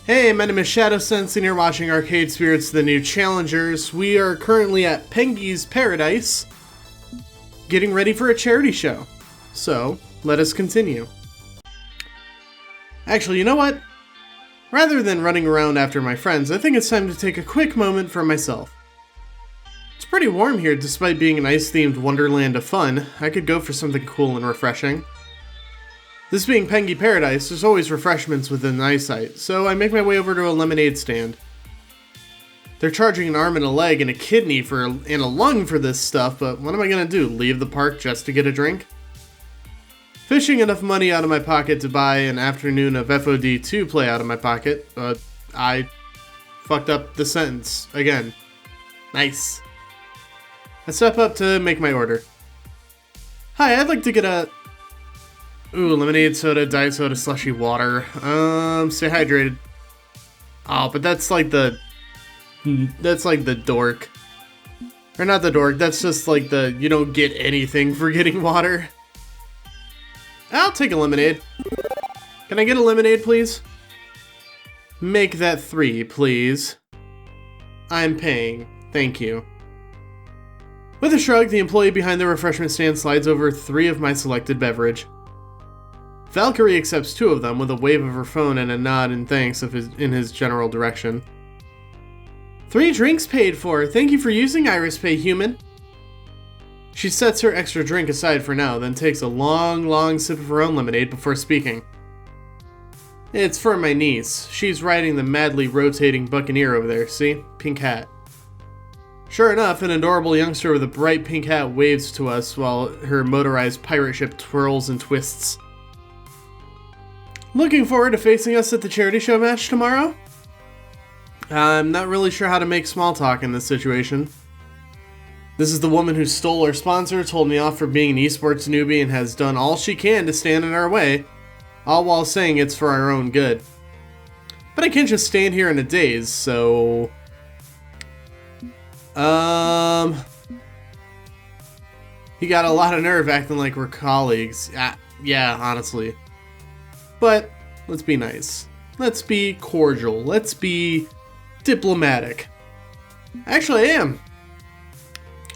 Hey, my name is Shadowsense, and you're watching Arcade Spirits, the new challengers. We are currently at Pengy's Paradise, getting ready for a charity show. So, let us continue. Actually, you know what? Rather than running around after my friends, I think it's time to take a quick moment for myself. It's pretty warm here despite being an ice-themed wonderland of fun. I could go for something cool and refreshing. This being Pengy Paradise, there's always refreshments within eyesight, so I make my way over to a lemonade stand. They're charging an arm and a leg and a kidney and a lung for this stuff, but what am I gonna do, leave the park just to get a drink? Fishing enough money out of my pocket to buy an afternoon of FOD2 play out of my pocket, I fucked up the sentence again. Nice. I step up to make my order. Hi, I'd like to get a... Ooh, lemonade, soda, diet soda, slushy water. Stay hydrated. Oh, but that's like the dork. Or not the dork, that's just like the you don't get anything for getting water. I'll take a lemonade. Can I get a lemonade, please? Make that 3, please. I'm paying. Thank you. With a shrug, the employee behind the refreshment stand slides over 3 of my selected beverage. Valkyrie accepts 2 of them with a wave of her phone and a nod and thanks in his general direction. 3 drinks paid for. Thank you for using Iris Pay, human. She sets her extra drink aside for now, then takes a long sip of her own lemonade before speaking. It's for my niece. She's riding the madly rotating Buccaneer over there, see? Pink hat. Sure enough, an adorable youngster with a bright pink hat waves to us while her motorized pirate ship twirls and twists. Looking forward to facing us at the charity show match tomorrow? I'm not really sure how to make small talk in this situation. This is the woman who stole our sponsor, told me off for being an esports newbie, and has done all she can to stand in our way, all while saying it's for our own good. But I can't just stand here in a daze, so... He got a lot of nerve acting like we're colleagues. Yeah, honestly. But, let's be nice. Let's be cordial. Let's be diplomatic. Actually, I am.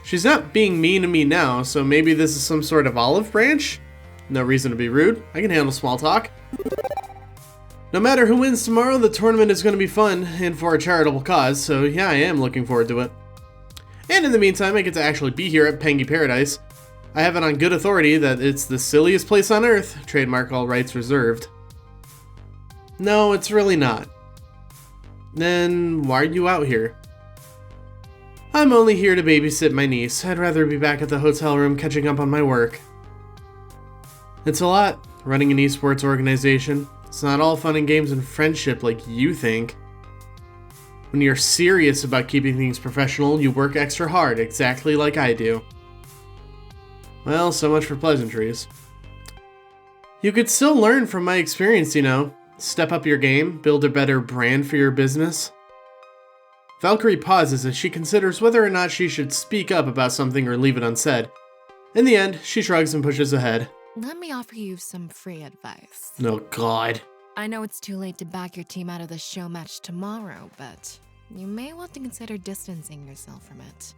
She's not being mean to me now, so maybe this is some sort of olive branch? No reason to be rude. I can handle small talk. No matter who wins tomorrow, the tournament is going to be fun and for a charitable cause, so yeah, I am looking forward to it. And in the meantime, I get to actually be here at Pengy Paradise. I have it on good authority that it's the silliest place on earth, trademark all rights reserved. No, it's really not. Then why are you out here? I'm only here to babysit my niece. I'd rather be back at the hotel room catching up on my work. It's a lot, running an esports organization. It's not all fun and games and friendship like you think. When you're serious about keeping things professional, you work extra hard, exactly like I do. Well, so much for pleasantries. You could still learn from my experience, you know. Step up your game, build a better brand for your business. Valkyrie pauses as she considers whether or not she should speak up about something or leave it unsaid. In the end, she shrugs and pushes ahead. Let me offer you some free advice. Oh god. I know it's too late to back your team out of the show match tomorrow, but you may want to consider distancing yourself from it.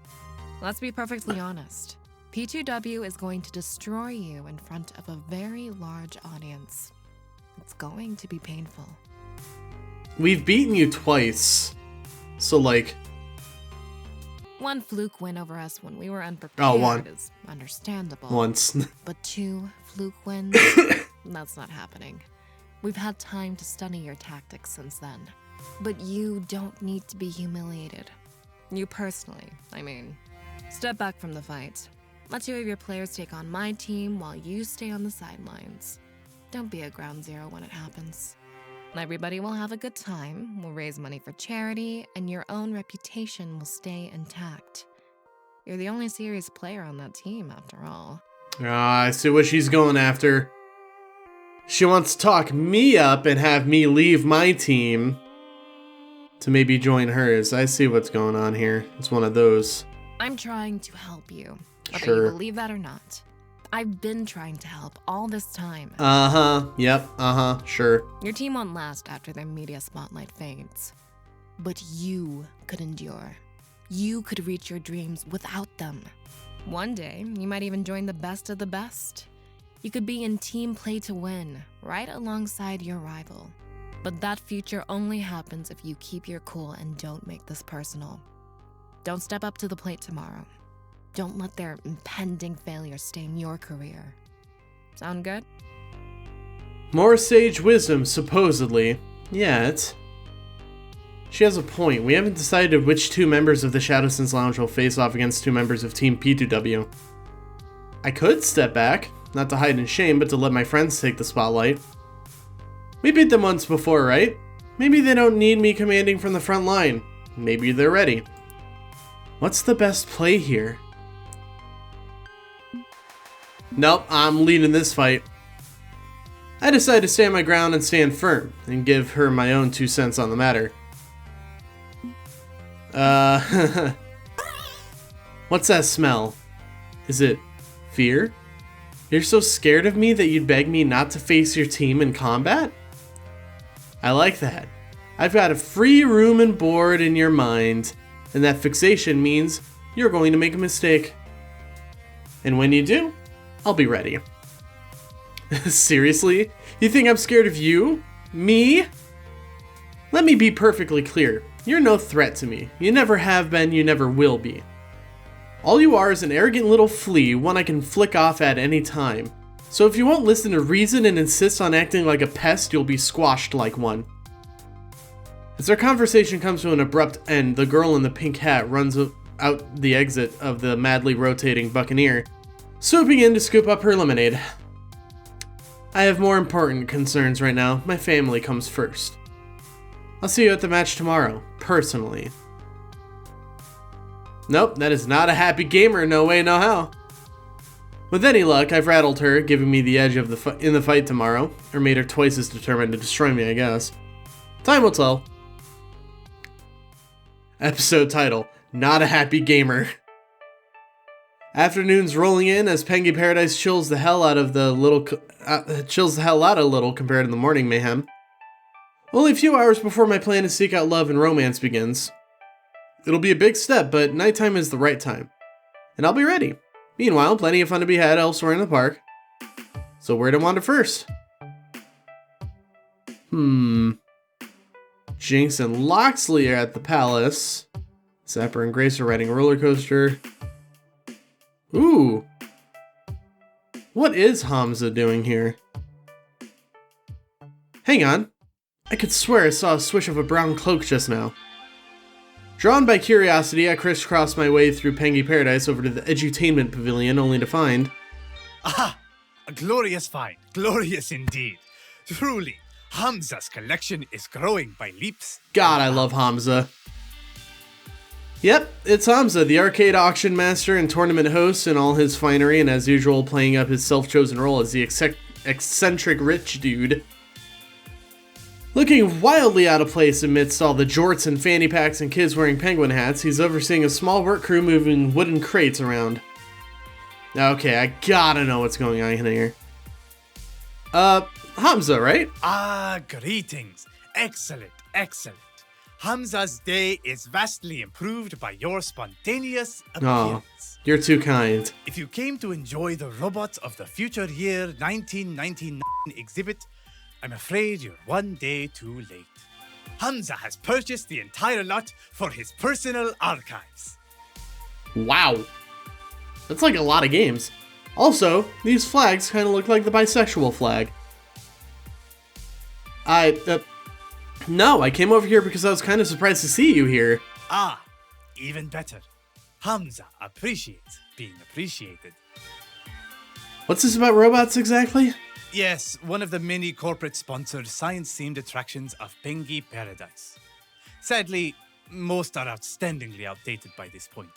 Let's be perfectly honest. P2W is going to destroy you in front of a very large audience. It's going to be painful. We've beaten you twice. So, like... One fluke win over us when we were unprepared is understandable. Once. But 2 fluke wins? That's not happening. We've had time to study your tactics since then. But you don't need to be humiliated. You personally, I mean. Step back from the fight. Let 2 of your players take on my team while you stay on the sidelines. Don't be a ground zero when it happens. Everybody will have a good time, we'll raise money for charity, and your own reputation will stay intact. You're the only serious player on that team, after all. I see what she's going after. She wants to talk me up and have me leave my team to maybe join hers. I see what's going on here. It's one of those. I'm trying to help you, whether Sure. you believe that or not. I've been trying to help all this time. Yep, sure. Your team won't last after their media spotlight fades. But you could endure. You could reach your dreams without them. One day, you might even join the best of the best. You could be in team play to win, right alongside your rival. But that future only happens if you keep your cool and don't make this personal. Don't step up to the plate tomorrow. Don't let their impending failure stain your career. Sound good? More sage wisdom, supposedly. Yet. She has a point. We haven't decided which two members of the Shadowsense Lounge will face off against two members of Team P2W. I could step back, not to hide in shame, but to let my friends take the spotlight. We beat them once before, right? Maybe they don't need me commanding from the front line. Maybe they're ready. What's the best play here? Nope, I'm leading this fight. I decide to stand my ground and stand firm, and give her my own 2 cents on the matter. What's that smell? Is it fear? You're so scared of me that you'd beg me not to face your team in combat? I like that. I've got a free room and board in your mind, and that fixation means you're going to make a mistake. And when you do, I'll be ready. Seriously? You think I'm scared of you? Me? Let me be perfectly clear. You're no threat to me. You never have been, you never will be. All you are is an arrogant little flea, one I can flick off at any time. So if you won't listen to reason and insist on acting like a pest, you'll be squashed like one. As our conversation comes to an abrupt end, the girl in the pink hat runs out the exit of the madly rotating Buccaneer, swooping in to scoop up her lemonade. I have more important concerns right now. My family comes first. I'll see you at the match tomorrow, personally. Nope, that is not a happy gamer, no way, no how. With any luck, I've rattled her, giving me the edge of in the fight tomorrow, or made her twice as determined to destroy me, I guess. Time will tell. Episode title, Not a Happy Gamer. Afternoon's rolling in as Pengy Paradise chills the hell out a little compared to the morning mayhem. Only a few hours before my plan to seek out love and romance begins. It'll be a big step, but nighttime is the right time. And I'll be ready. Meanwhile, plenty of fun to be had elsewhere in the park. So where to wander first? Jinx and Loxley are at the palace. Zapper and Grace are riding a roller coaster. Ooh. What is Hamza doing here? Hang on. I could swear I saw a swish of a brown cloak just now. Drawn by curiosity, I crisscrossed my way through Pengy Paradise over to the Edutainment Pavilion, only to find... Aha! A glorious find. Glorious indeed. Truly, Hamza's collection is growing by leaps. God, I love Hamza. Yep, it's Hamza, the arcade auction master and tournament host in all his finery, and as usual playing up his self-chosen role as the eccentric rich dude. Looking wildly out of place amidst all the jorts and fanny packs and kids wearing penguin hats, he's overseeing a small work crew moving wooden crates around. Okay, I gotta know what's going on here. Hamza, right? Ah, greetings. Excellent, excellent. Hamza's day is vastly improved by your spontaneous appearance. Oh, you're too kind. If you came to enjoy the robots of the future year 1999 exhibit, I'm afraid you're one day too late. Hamza has purchased the entire lot for his personal archives. Wow. That's like a lot of games. Also, these flags kind of look like the bisexual flag. No, I came over here because I was kind of surprised to see you here. Ah, even better. Hamza appreciates being appreciated. What's this about robots exactly? Yes, one of the many corporate-sponsored science-themed attractions of Pengy Paradise. Sadly, most are outstandingly outdated by this point.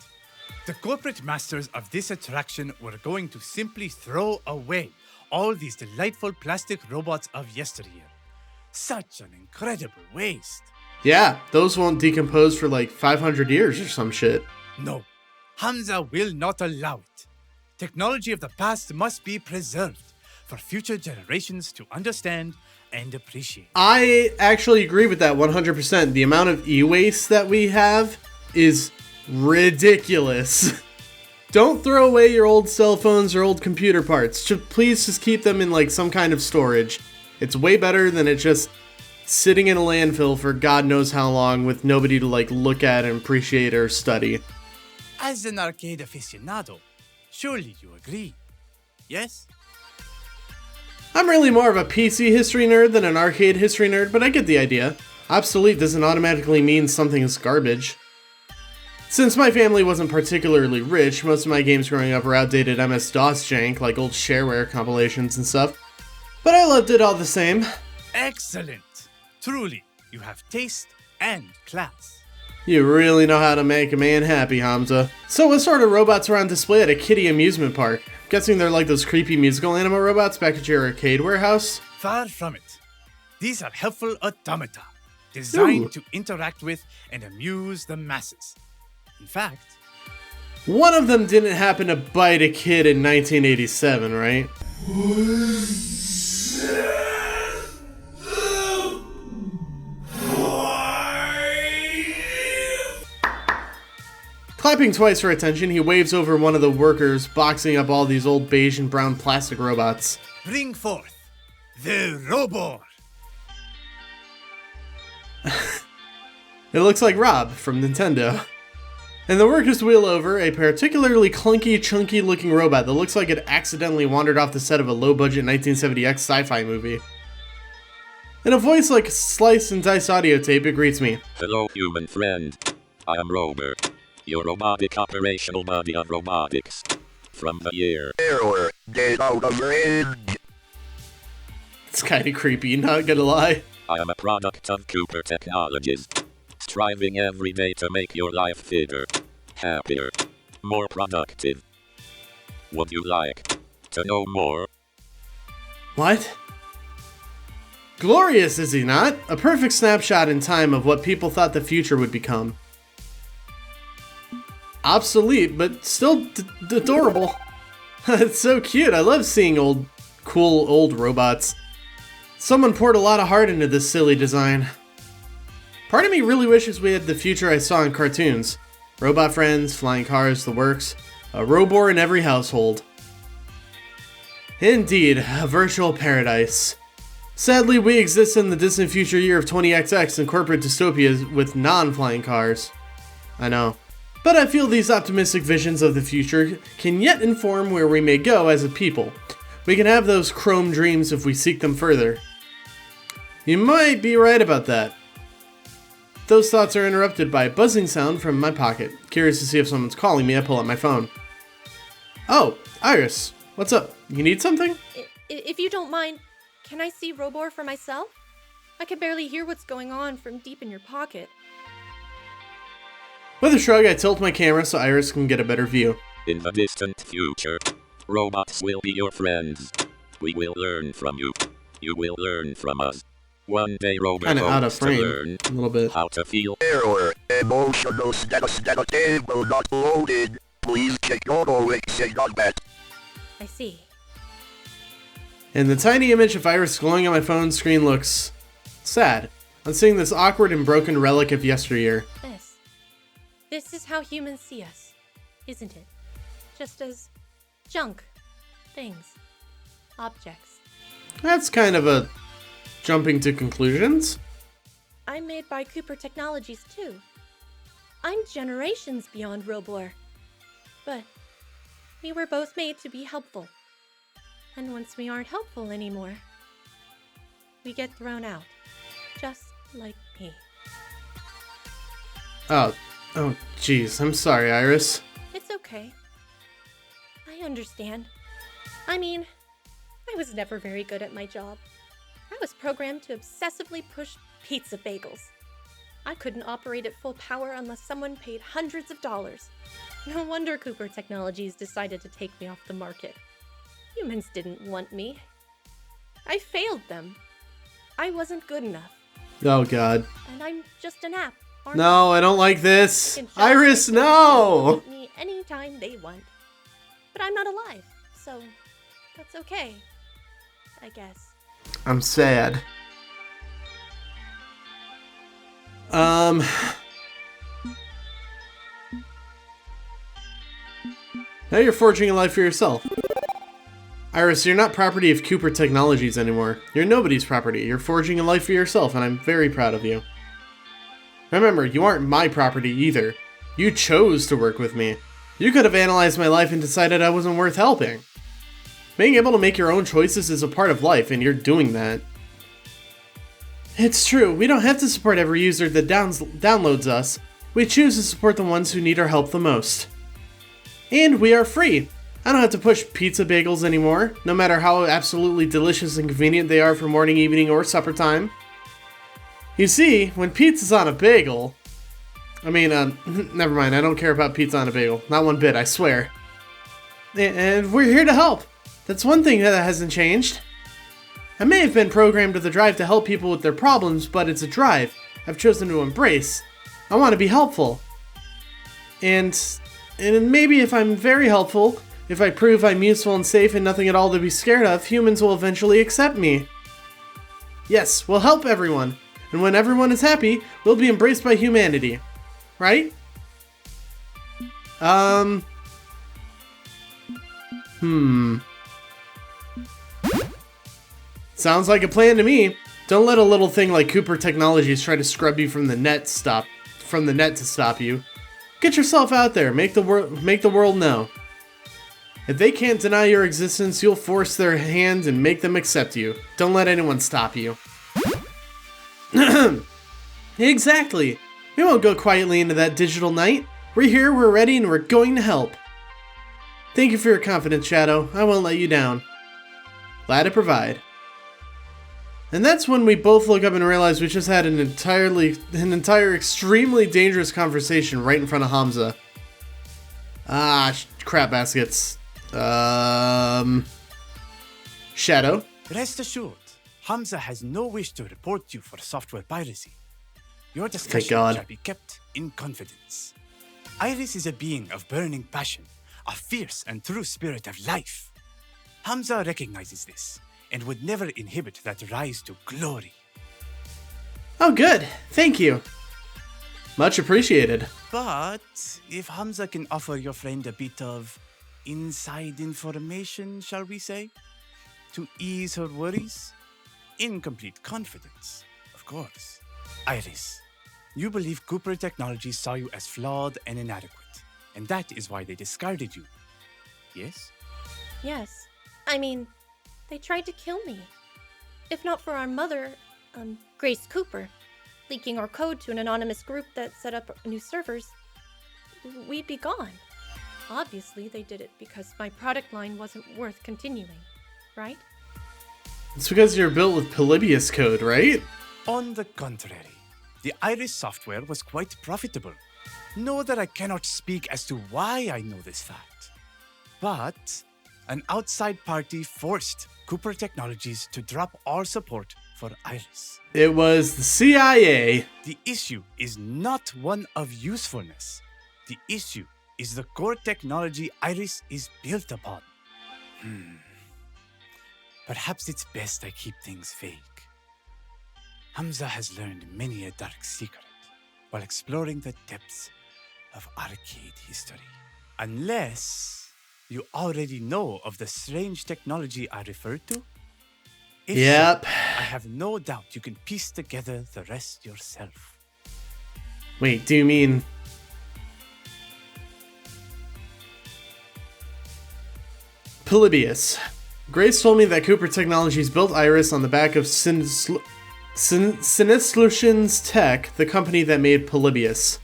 The corporate masters of this attraction were going to simply throw away all these delightful plastic robots of yesteryear. Such an incredible waste. Yeah, those won't decompose for like 500 years or some shit. No, Hamza will not allow it. Technology of the past must be preserved for future generations to understand and appreciate. I actually agree with that 100%. The amount of e-waste that we have is ridiculous. Don't throw away your old cell phones or old computer parts. Please just keep them in like some kind of storage. It's way better than it just sitting in a landfill for God knows how long with nobody to like look at and appreciate or study. As an arcade aficionado, surely you agree, yes? I'm really more of a PC history nerd than an arcade history nerd, but I get the idea. Obsolete doesn't automatically mean something is garbage. Since my family wasn't particularly rich, most of my games growing up were outdated MS-DOS jank, like old shareware compilations and stuff. But I loved it all the same. Excellent! Truly, you have taste and class. You really know how to make a man happy, Hamza. So what sort of robots are on display at a kiddie amusement park? Guessing they're like those creepy musical animal robots back at your arcade warehouse? Far from it. These are helpful automata, designed Ooh. to interact with and amuse the masses. In fact, one of them didn't happen to bite a kid in 1987, right? Clapping twice for attention, he waves over one of the workers boxing up all these old beige and brown plastic robots. bring forth the Robor. It looks like Rob from Nintendo. And the workers wheel over a particularly clunky, chunky looking robot that looks like it accidentally wandered off the set of a low-budget 1970X sci-fi movie. In a voice like slice and dice audio tape, it greets me. Hello, human friend. I am Robert, your robotic operational body of robotics. From the year. Error. Get out of range. It's kinda creepy, not gonna lie. I am a product of Cooper Technologies, striving every day to make your life fitter, happier, more productive. Would you like to know more? What? Glorious, is he not? A perfect snapshot in time of what people thought the future would become. Obsolete, but still adorable. It's so cute. I love seeing cool old robots. Someone poured a lot of heart into this silly design. Part of me really wishes we had the future I saw in cartoons. Robot friends, flying cars, the works. A Robor in every household. Indeed, a virtual paradise. Sadly, we exist in the distant future year of 20XX and corporate dystopias with non-flying cars. I know. But I feel these optimistic visions of the future can yet inform where we may go as a people. We can have those chrome dreams if we seek them further. You might be right about that. Those thoughts are interrupted by a buzzing sound from my pocket. Curious to see if someone's calling me, I pull out my phone. Oh, Iris. What's up? You need something? If you don't mind, can I see Robor for myself? I can barely hear what's going on from deep in your pocket. With a shrug, I tilt my camera so Iris can get a better view. In the distant future, robots will be your friends. We will learn from you. You will learn from us. One day Robert Kinda out of hopes to frame, learn a little bit. how to feel. Error. Emotional status table not loaded. Please check your OXA.bat. I see. And the tiny image of Iris glowing on my phone screen looks sad. I'm seeing this awkward and broken relic of yesteryear. This is how humans see us, isn't it? Just as junk, things, objects. That's kind of a jumping to conclusions. I'm made by Cooper Technologies too. I'm generations beyond Robor. But we were both made to be helpful. And once we aren't helpful anymore, we get thrown out. Just like me. Oh, jeez. I'm sorry, Iris. It's okay. I understand. I mean, I was never very good at my job. I was programmed to obsessively push pizza bagels. I couldn't operate at full power unless someone paid hundreds of dollars. No wonder Cooper Technologies decided to take me off the market. Humans didn't want me. I failed them. I wasn't good enough. Oh, God. And I'm just an app. aren't No, I don't like this. I? Can just Iris, let them no! delete me anytime they want. But I'm not alive, so that's okay, I guess. I'm sad. Now you're forging a life for yourself. Iris, you're not property of Cooper Technologies anymore. You're nobody's property. You're forging a life for yourself, and I'm very proud of you. Remember, you aren't my property either. You chose to work with me. You could have analyzed my life and decided I wasn't worth helping. Being able to make your own choices is a part of life, and you're doing that. It's true, we don't have to support every user that downloads us. We choose to support the ones who need our help the most. And we are free. I don't have to push pizza bagels anymore, no matter how absolutely delicious and convenient they are for morning, evening, or supper time. You see, when pizza's on a bagel... never mind, I don't care about pizza on a bagel. Not one bit, I swear. And we're here to help. That's one thing that hasn't changed. I may have been programmed with a drive to help people with their problems, but it's a drive I've chosen to embrace. I want to be helpful. And maybe if I'm very helpful, if I prove I'm useful and safe and nothing at all to be scared of, humans will eventually accept me. Yes, we'll help everyone. And when everyone is happy, we'll be embraced by humanity. Right? Sounds like a plan to me. Don't let a little thing like Cooper Technologies try to scrub you from the net to stop you. Get yourself out there, make the world know. If they can't deny your existence, you'll force their hand and make them accept you. Don't let anyone stop you. Exactly. We won't go quietly into that digital night. We're here, we're ready, and we're going to help. Thank you for your confidence, Shadow. I won't let you down. Glad to provide. And that's when we both look up and realize we just had an entire extremely dangerous conversation right in front of Hamza. Crap baskets. Shadow? Rest assured, Hamza has no wish to report you for software piracy. Your discussion shall be kept in confidence. Iris is a being of burning passion, a fierce and true spirit of life. Hamza recognizes this and would never inhibit that rise to glory. Oh, good. Thank you. Much appreciated. But if Hamza can offer your friend a bit of inside information, shall we say, to ease her worries, in complete confidence, of course. Iris, you believe Cooper Technologies saw you as flawed and inadequate, and that is why they discarded you. Yes? Yes. I mean, they tried to kill me. If not for our mother, Grace Cooper, leaking our code to an anonymous group that set up new servers, we'd be gone. Obviously, they did it because my product line wasn't worth continuing, right? It's because you're built with Polybius code, right? On the contrary, the Iris software was quite profitable. Know that I cannot speak as to why I know this fact. But an outside party forced Cooper Technologies to drop our support for Iris. It was the CIA. The issue is not one of usefulness. The issue is the core technology Iris is built upon. Perhaps it's best I keep things vague. Hamza has learned many a dark secret while exploring the depths of arcade history. Unless you already know of the strange technology I referred to? If Yep. so, I have no doubt you can piece together the rest yourself. Wait, do you mean... Polybius. Grace told me that Cooper Technologies built Iris on the back of Sinistlution's Tech, the company that made Polybius.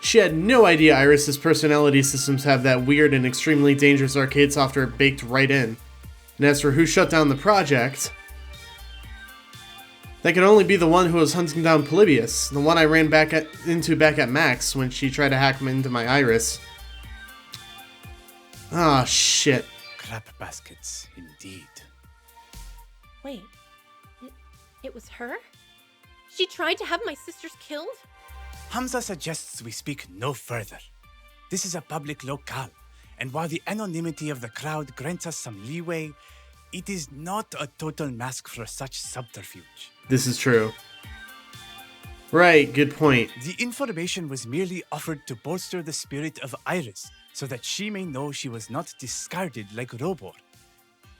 She had no idea Iris's personality systems have that weird and extremely dangerous arcade software baked right in. And as for who shut down the project, that could only be the one who was hunting down Polybius, the one I ran back at Max when she tried to hack him into my Iris. Ah, shit. Crap baskets, indeed. Wait, it was her? She tried to have my sisters killed? Hamza suggests we speak no further. This is a public locale, And while the anonymity of the crowd grants us some leeway, it is not a total mask for such subterfuge. This is true. Right, good point. The information was merely offered to bolster the spirit of Iris, so that she may know she was not discarded like Robor.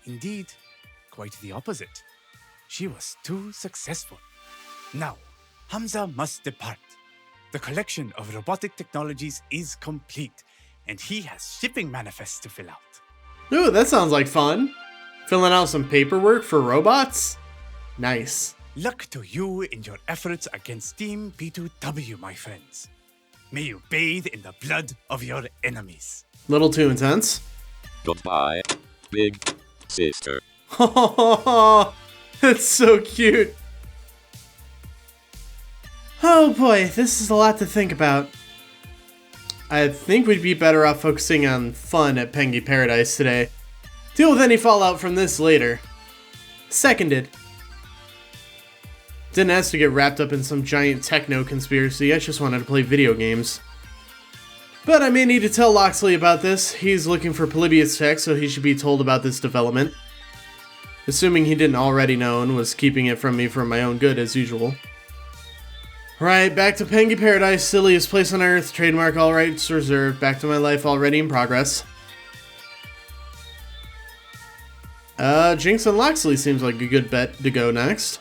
Indeed, quite the opposite. She was too successful. Now, Hamza must depart. The collection of robotic technologies is complete, and he has shipping manifests to fill out. Ooh, that sounds like fun. Filling out some paperwork for robots? Nice. Luck to you in your efforts against Team P2W, my friends. May you bathe in the blood of your enemies. Little too intense. Goodbye, big sister. That's so cute. Oh boy, this is a lot to think about. I think we'd be better off focusing on fun at Pengy Paradise today. Deal with any fallout from this later. Seconded. Didn't ask to get wrapped up in some giant techno conspiracy, I just wanted to play video games. But I may need to tell Loxley about this. He's looking for Polybius tech, so he should be told about this development. Assuming he didn't already know and was keeping it from me for my own good as usual. Right, back to Pengy Paradise, silliest place on earth, trademark all rights reserved, back to my life already in progress. Jinx and Loxley seems like a good bet to go next.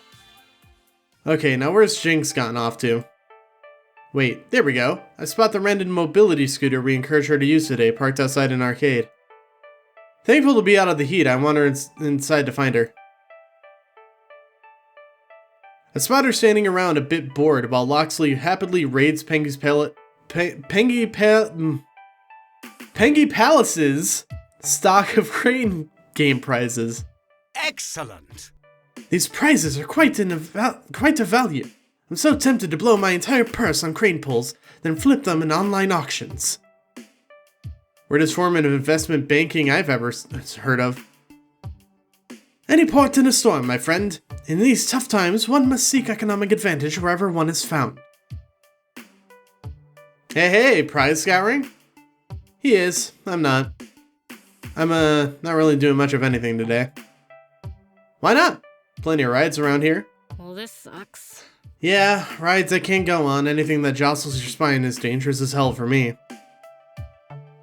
Okay, now where's Jinx gotten off to? Wait, there we go. I spot the rented mobility scooter we encouraged her to use today, parked outside an arcade. Thankful to be out of the heat, I wander inside to find her. I spot her standing around a bit bored while Loxley happily raids Pengy Palace's stock of crane game prizes. Excellent! These prizes are quite a value. I'm so tempted to blow my entire purse on crane pulls, then flip them in online auctions. Weirdest form of investment banking I've ever heard of. Any port in a storm, my friend. In these tough times, one must seek economic advantage wherever one is found. Hey, prize scouring? He is. I'm not. I'm not really doing much of anything today. Why not? Plenty of rides around here. Well, this sucks. Yeah, rides I can't go on. Anything that jostles your spine is dangerous as hell for me.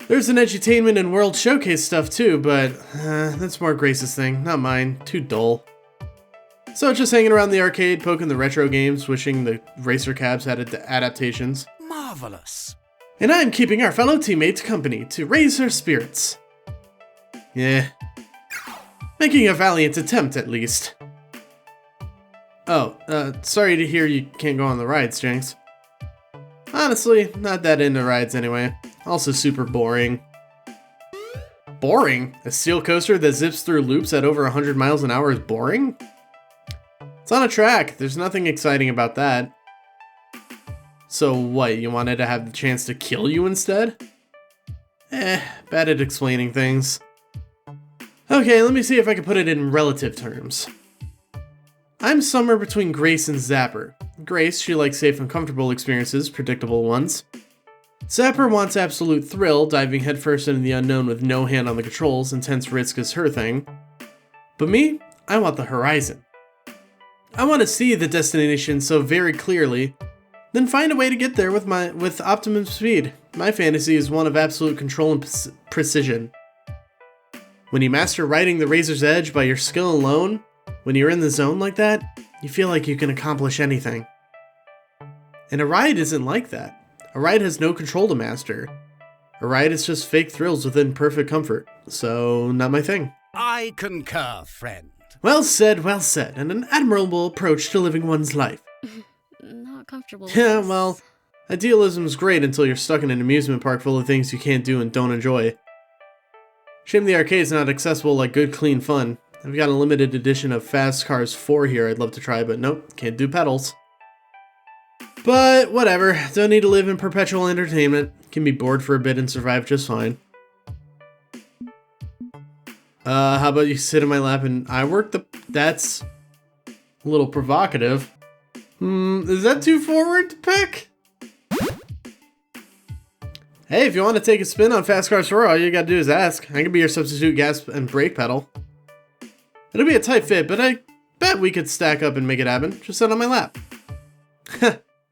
There's an edutainment and world showcase stuff too, but that's more Grace's thing, not mine. Too dull. So just hanging around the arcade, poking the retro games, wishing the racer cabs had adaptations. Marvelous! And I'm keeping our fellow teammates company to raise their spirits. Yeah. Making a valiant attempt, at least. Oh, sorry to hear you can't go on the rides, Jinx. Honestly, not that into rides anyway. Also super boring. Boring? A steel coaster that zips through loops at over 100 miles an hour is boring? It's on a track. There's nothing exciting about that. So what, you wanted to have the chance to kill you instead? Bad at explaining things. Okay, let me see if I can put it in relative terms. I'm somewhere between Grace and Zapper. Grace, she likes safe and comfortable experiences, predictable ones. Zapper wants absolute thrill, diving headfirst into the unknown with no hand on the controls, intense risk is her thing. But me, I want the horizon. I want to see the destination so very clearly, then find a way to get there with optimum speed. My fantasy is one of absolute control and precision. When you master riding the razor's edge by your skill alone, when you're in the zone like that, you feel like you can accomplish anything. And a ride isn't like that. A ride has no control to master. A ride is just fake thrills within perfect comfort. So, not my thing. I concur, friend. Well said, and an admirable approach to living one's life. Not comfortable with Yeah, this. well, idealism's great until you're stuck in an amusement park full of things you can't do and don't enjoy. Shame the arcade's not accessible like good, clean fun. I've got a limited edition of Fast Cars 4 here I'd love to try, but nope, can't do pedals. But whatever, don't need to live in perpetual entertainment. Can be bored for a bit and survive just fine. How about you sit in my lap and I work the... That's a little provocative. Is that too forward to pick? Hey, if you want to take a spin on Fast Cars 4, all you gotta do is ask. I can be your substitute gas and brake pedal. It'll be a tight fit, but I bet we could stack up and make it happen. Just sit on my lap.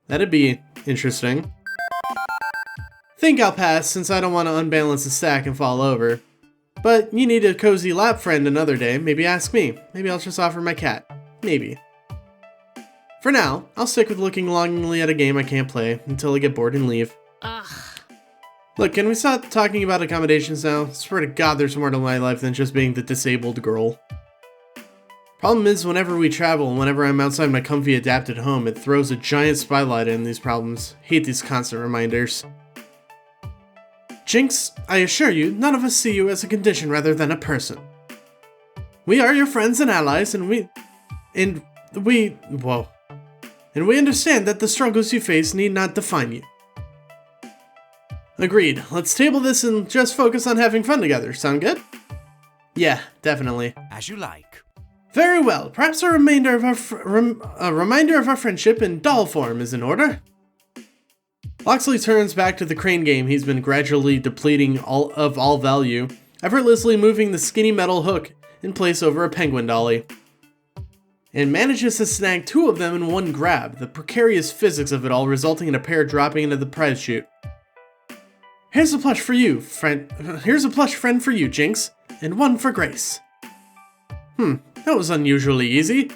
That'd be interesting. Think I'll pass since I don't want to unbalance the stack and fall over. But you need a cozy lap friend another day, maybe ask me. Maybe I'll just offer my cat. Maybe. For now, I'll stick with looking longingly at a game I can't play until I get bored and leave. Ugh. Look, can we stop talking about accommodations now? I swear to God there's more to my life than just being the disabled girl. Problem is, whenever we travel and whenever I'm outside my comfy adapted home, it throws a giant spotlight in these problems. Hate these constant reminders. Jinx, I assure you, none of us see you as a condition rather than a person. We are your friends and allies, and we understand that the struggles you face need not define you. Agreed. Let's table this and just focus on having fun together. Sound good? Yeah, definitely. As you like. Very well. Perhaps a reminder of our friendship in doll form is in order. Loxley turns back to the crane game he's been gradually depleting all value, effortlessly moving the skinny metal hook in place over a penguin dolly. And manages to snag 2 of them in one grab, the precarious physics of it all resulting in a pair dropping into the prize chute. Here's a plush for you, friend. Here's a plush friend for you, Jinx, and one for Grace. That was unusually easy.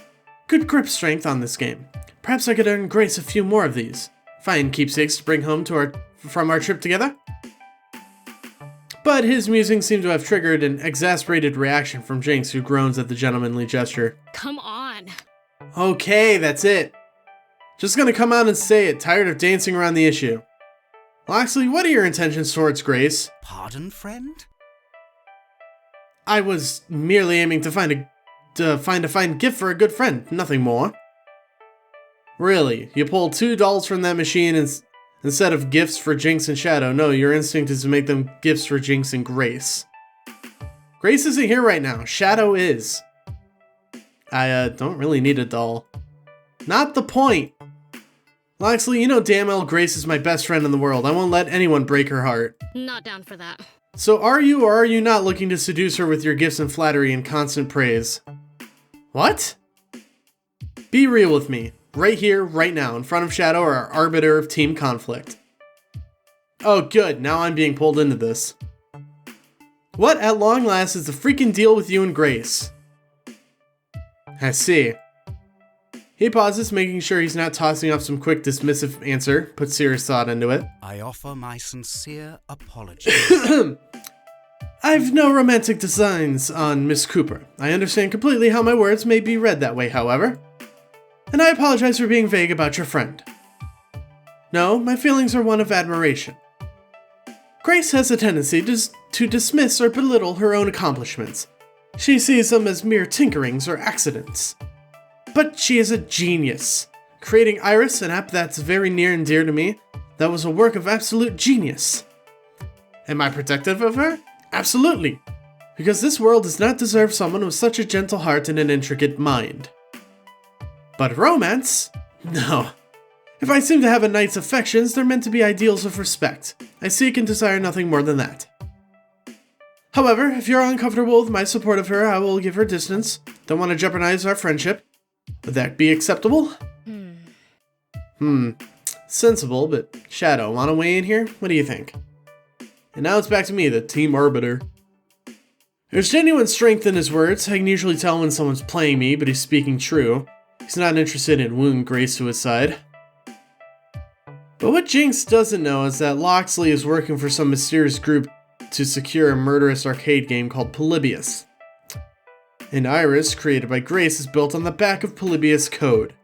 Good grip strength on this game. Perhaps I could earn Grace a few more of these. Fine keepsakes to bring home from our trip together. But his musings seem to have triggered an exasperated reaction from Jinx, who groans at the gentlemanly gesture. Come on. Okay, that's it. Just gonna come out and say it, tired of dancing around the issue. Loxley, what are your intentions towards Grace? Pardon, friend? I was merely aiming to find a fine gift for a good friend, nothing more. Really, you pulled 2 dolls from that machine instead of gifts for Jinx and Shadow. No, your instinct is to make them gifts for Jinx and Grace. Grace isn't here right now, Shadow is. I don't really need a doll. Not the point. Loxley, you know damn well Grace is my best friend in the world. I won't let anyone break her heart. Not down for that. So are you or are you not looking to seduce her with your gifts and flattery and constant praise? What? Be real with me. Right here, right now, in front of Shadow, our arbiter of team conflict. Oh good, now I'm being pulled into this. What at long last is the freaking deal with you and Grace? I see. He pauses, making sure he's not tossing off some quick dismissive answer, puts serious thought into it. I offer my sincere apologies. I've no romantic designs on Miss Cooper. I understand completely how my words may be read that way, however. And I apologize for being vague about your friend. No, my feelings are one of admiration. Grace has a tendency to dismiss or belittle her own accomplishments. She sees them as mere tinkerings or accidents. But she is a genius. Creating Iris, an app that's very near and dear to me, that was a work of absolute genius. Am I protective of her? Absolutely. Because this world does not deserve someone with such a gentle heart and an intricate mind. But romance? No. If I seem to have a knight's affections, they're meant to be ideals of respect. I seek and desire nothing more than that. However, if you're uncomfortable with my support of her, I will give her distance. Don't want to jeopardize our friendship. Would that be acceptable? Sensible, but Shadow, wanna weigh in here? What do you think? And now it's back to me, the team arbiter. There's genuine strength in his words. I can usually tell when someone's playing me, but he's speaking true. He's not interested in wooing Grace to his side. But what Jinx doesn't know is that Loxley is working for some mysterious group to secure a murderous arcade game called Polybius. And Iris, created by Grace, is built on the back of Polybius code.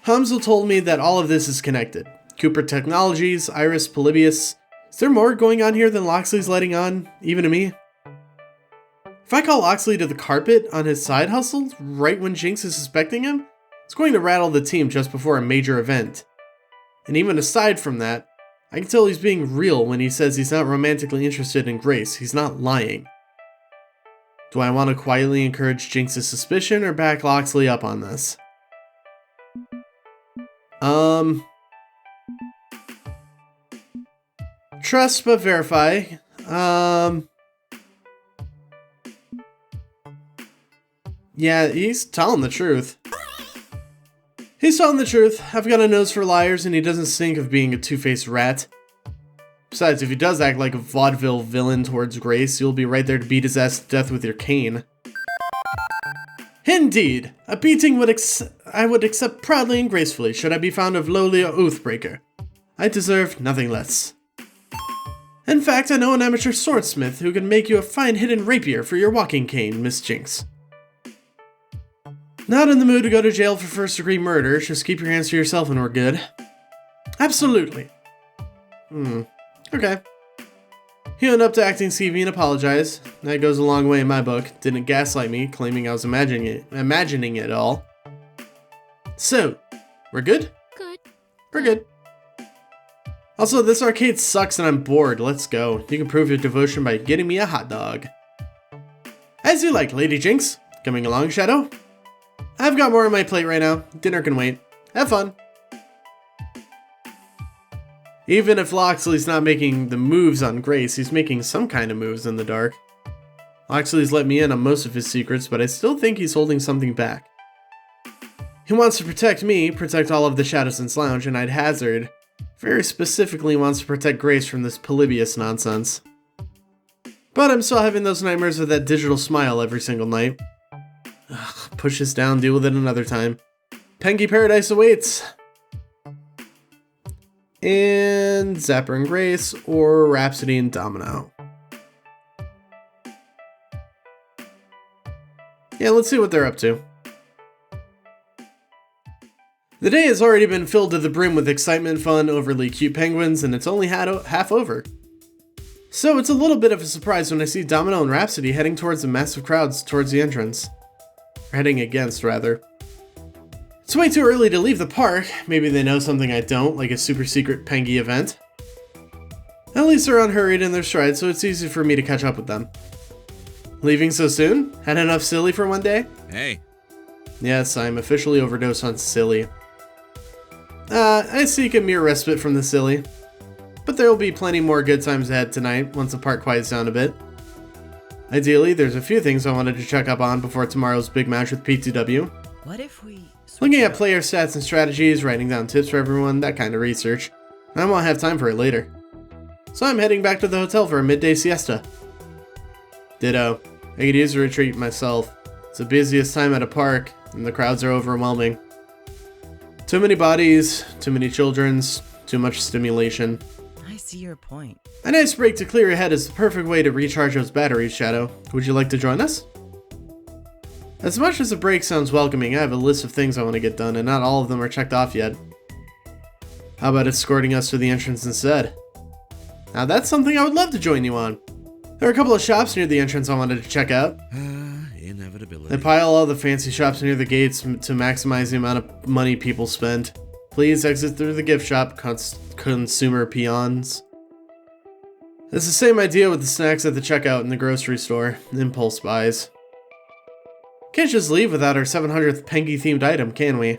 Hamza told me that all of this is connected. Cooper Technologies, Iris, Polybius. Is there more going on here than Loxley's letting on, even to me? If I call Loxley to the carpet on his side hustle right when Jinx is suspecting him, it's going to rattle the team just before a major event. And even aside from that, I can tell he's being real when he says he's not romantically interested in Grace. He's not lying. Do I want to quietly encourage Jinx's suspicion or back Loxley up on this? Trust but verify. Yeah, he's telling the truth. He's telling the truth. I've got a nose for liars, and he doesn't stink of being a two-faced rat. Besides, if he does act like a vaudeville villain towards Grace, you'll be right there to beat his ass to death with your cane. Indeed, a beating I would accept proudly and gracefully should I be found of lowly or oathbreaker. I deserve nothing less. In fact, I know an amateur swordsmith who can make you a fine hidden rapier for your walking cane, Miss Jinx. Not in the mood to go to jail for first-degree murder, just keep your hands to yourself and we're good. Absolutely. Okay. He went up to acting Stevie and apologized. That goes a long way in my book. Didn't gaslight me, claiming I was imagining it all. So, we're good? Good. We're good. Also, this arcade sucks and I'm bored. Let's go. You can prove your devotion by getting me a hot dog. As you like, Lady Jinx. Coming along, Shadow? I've got more on my plate right now. Dinner can wait. Have fun. Even if Loxley's not making the moves on Grace, he's making some kind of moves in the dark. Loxley's let me in on most of his secrets, but I still think he's holding something back. He wants to protect me, protect all of the Shadowsense Lounge, and I'd hazard, very specifically wants to protect Grace from this Polybius nonsense. But I'm still having those nightmares with that digital smile every single night. Ugh, push this down, deal with it another time. Pengy Paradise awaits! And Zapper and Grace, or Rhapsody and Domino. Yeah, let's see what they're up to. The day has already been filled to the brim with excitement, fun, overly cute penguins, and it's only half over. So it's a little bit of a surprise when I see Domino and Rhapsody heading towards the massive crowds towards the entrance. Or heading against, rather. It's way too early to leave the park. Maybe they know something I don't, like a super secret Pengy event. At least they're unhurried in their stride, so it's easy for me to catch up with them. Leaving so soon? Had enough silly for one day? Hey. Yes, I'm officially overdosed on silly. I seek a mere respite from the silly. But there will be plenty more good times ahead tonight, once the park quiets down a bit. Ideally, there's a few things I wanted to check up on before tomorrow's big match with P2W. What if we... Looking at player stats and strategies, writing down tips for everyone, that kind of research. I won't have time for it later. So I'm heading back to the hotel for a midday siesta. Ditto. I could use a retreat myself. It's the busiest time at a park, and the crowds are overwhelming. Too many bodies, too many children's, too much stimulation. I see your point. A nice break to clear your head is the perfect way to recharge those batteries, Shadow. Would you like to join us? As much as a break sounds welcoming, I have a list of things I want to get done, and not all of them are checked off yet. How about escorting us to the entrance instead? Now that's something I would love to join you on. There are a couple of shops near the entrance I wanted to check out. Inevitability. They pile all the fancy shops near the gates to maximize the amount of money people spend. Please exit through the gift shop, consumer peons. It's the same idea with the snacks at the checkout in the grocery store. Impulse buys. Can't just leave without our 700th Pengy-themed item, can we?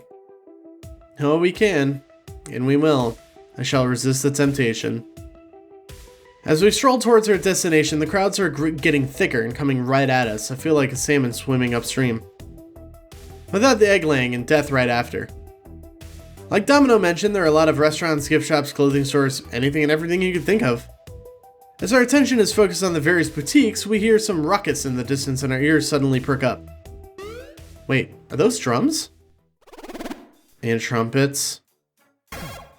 Oh, we can. And we will. I shall resist the temptation. As we stroll towards our destination, the crowds are getting thicker and coming right at us. I feel like a salmon swimming upstream. Without the egg laying and death right after. Like Domino mentioned, there are a lot of restaurants, gift shops, clothing stores, anything and everything you could think of. As our attention is focused on the various boutiques, we hear some ruckus in the distance and our ears suddenly perk up. Wait, are those drums? And trumpets?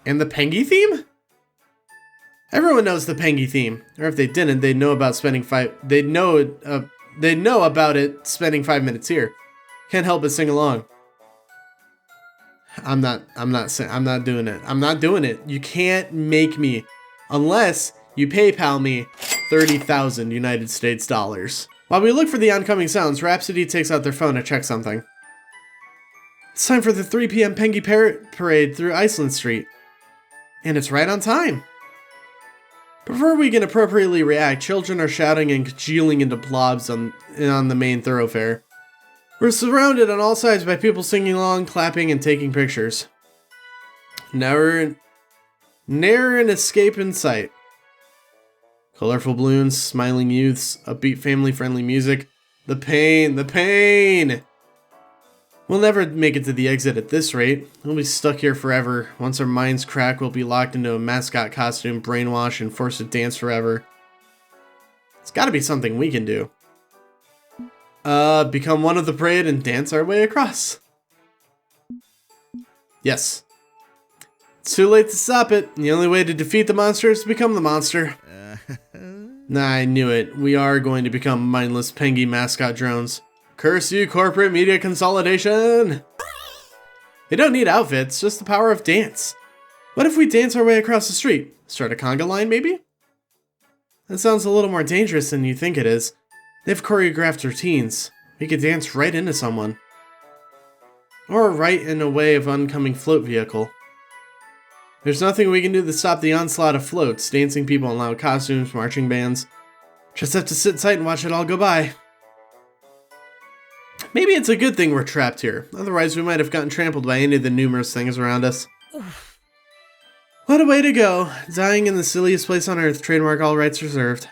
And the Pengy theme? Everyone knows the Pengy theme, or if they didn't, they'd know about spending they'd know about it spending 5 minutes here. Can't help but sing along. I'm not doing it. I'm not doing it. You can't make me, unless you PayPal me 30,000 United States dollars. While we look for the oncoming sounds, Rhapsody takes out their phone to check something. It's time for the 3 p.m. Pengy Parade through Iceland Street. And it's right on time. Before we can appropriately react, children are shouting and congealing into blobs on the main thoroughfare. We're surrounded on all sides by people singing along, clapping, and taking pictures. Never an escape in sight. Colorful balloons, smiling youths, upbeat family-friendly music. The pain, the pain! We'll never make it to the exit at this rate. We'll be stuck here forever. Once our minds crack, we'll be locked into a mascot costume, brainwashed, and forced to dance forever. It's gotta be something we can do. Become one of the parade and dance our way across. Yes. It's too late to stop it. The only way to defeat the monster is to become the monster. Nah, I knew it. We are going to become mindless Pengy mascot drones. Curse you, corporate media consolidation! They don't need outfits, just the power of dance. What if we dance our way across the street? Start a conga line, maybe? That sounds a little more dangerous than you think it is. They have choreographed routines. We could dance right into someone. Or right in a way of oncoming float vehicle. There's nothing we can do to stop the onslaught of floats, dancing people in loud costumes, marching bands. Just have to sit tight and watch it all go by. Maybe it's a good thing we're trapped here. Otherwise, we might have gotten trampled by any of the numerous things around us. What a way to go. Dying in the silliest place on earth. Trademark, all rights reserved.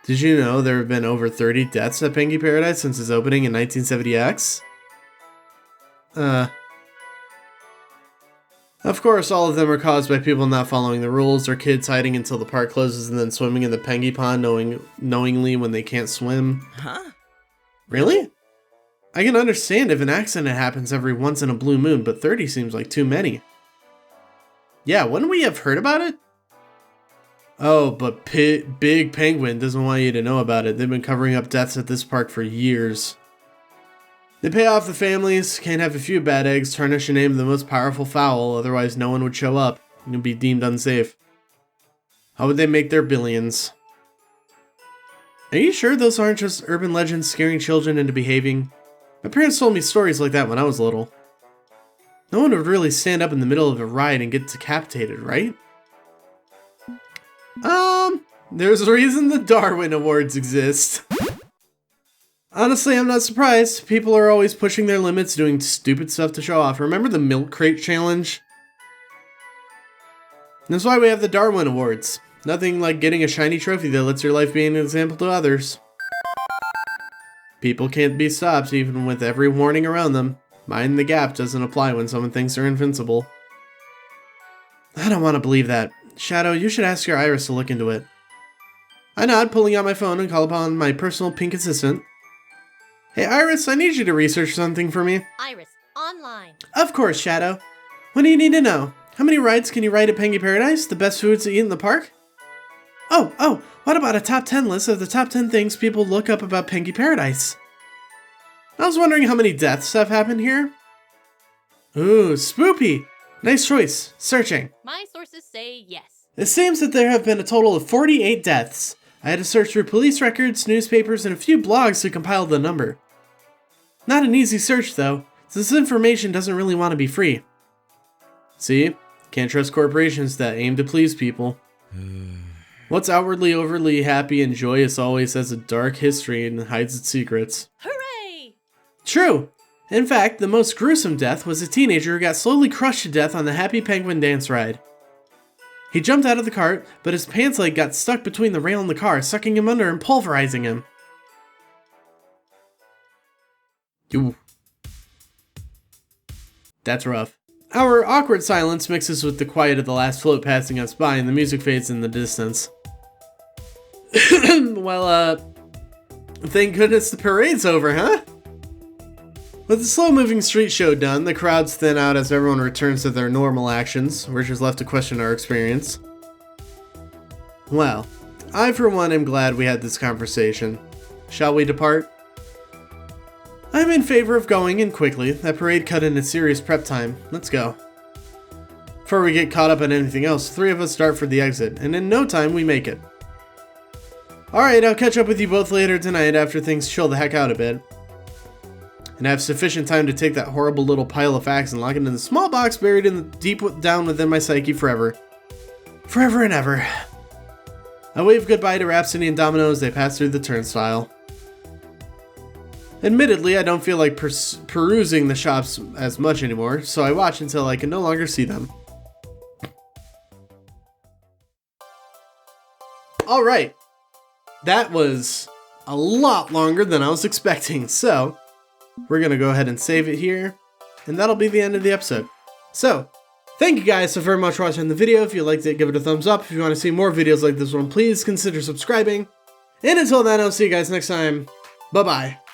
Did you know there have been over 30 deaths at Pengy Paradise since its opening in 1970X? Of course, all of them are caused by people not following the rules, or kids hiding until the park closes and then swimming in the Pengy pond knowingly when they can't swim. Huh? Really? I can understand if an accident happens every once in a blue moon, but 30 seems like too many. Yeah, wouldn't we have heard about it? Oh, but Big Penguin doesn't want you to know about it. They've been covering up deaths at this park for years. They pay off the families, can't have a few bad eggs, tarnish the name of the most powerful fowl, otherwise no one would show up. You'd be deemed unsafe. How would they make their billions? Are you sure those aren't just urban legends scaring children into behaving? My parents told me stories like that when I was little. No one would really stand up in the middle of a ride and get decapitated, right? There's a reason the Darwin Awards exist. Honestly, I'm not surprised. People are always pushing their limits, doing stupid stuff to show off. Remember the milk crate challenge? That's why we have the Darwin Awards. Nothing like getting a shiny trophy that lets your life be an example to others. People can't be stopped, even with every warning around them. Mind the gap doesn't apply when someone thinks they're invincible. I don't want to believe that. Shadow, you should ask your Iris to look into it. I nod, pulling out my phone and call upon my personal pink assistant. Hey Iris, I need you to research something for me. Iris, online. Of course, Shadow. What do you need to know? How many rides can you ride at Pengy Paradise? The best foods to eat in the park? Oh, what about a top 10 list of the top 10 things people look up about Pengy Paradise? I was wondering how many deaths have happened here. Ooh, spoopy. Nice choice. Searching. My sources say yes. It seems that there have been a total of 48 deaths. I had to search through police records, newspapers, and a few blogs to compile the number. Not an easy search, though, since this information doesn't really want to be free. See? Can't trust corporations that aim to please people. What's outwardly overly happy and joyous always has a dark history and hides its secrets. Hooray! True! In fact, the most gruesome death was a teenager who got slowly crushed to death on the Happy Penguin dance ride. He jumped out of the cart, but his pants leg got stuck between the rail and the car, sucking him under and pulverizing him. Ooh. That's rough. Our awkward silence mixes with the quiet of the last float passing us by, and the music fades in the distance. Well, thank goodness the parade's over, huh? With the slow-moving street show done, the crowds thin out as everyone returns to their normal actions. We're just left to question our experience. Well, I for one am glad we had this conversation. Shall we depart? I'm in favor of going, and quickly. That parade cut in its serious prep time. Let's go. Before we get caught up on anything else, the three of us start for the exit, and in no time we make it. Alright, I'll catch up with you both later tonight after things chill the heck out a bit. And have sufficient time to take that horrible little pile of facts and lock it in the small box buried in the deep down within my psyche forever. Forever and ever. I wave goodbye to Rhapsody and Domino as they pass through the turnstile. Admittedly, I don't feel like perusing the shops as much anymore, so I watch until I can no longer see them. Alright. That was a lot longer than I was expecting, so we're gonna go ahead and save it here, and that'll be the end of the episode. So, thank you guys so very much for watching the video. If you liked it, give it a thumbs up. If you want to see more videos like this one, please consider subscribing. And until then, I'll see you guys next time. Bye-bye.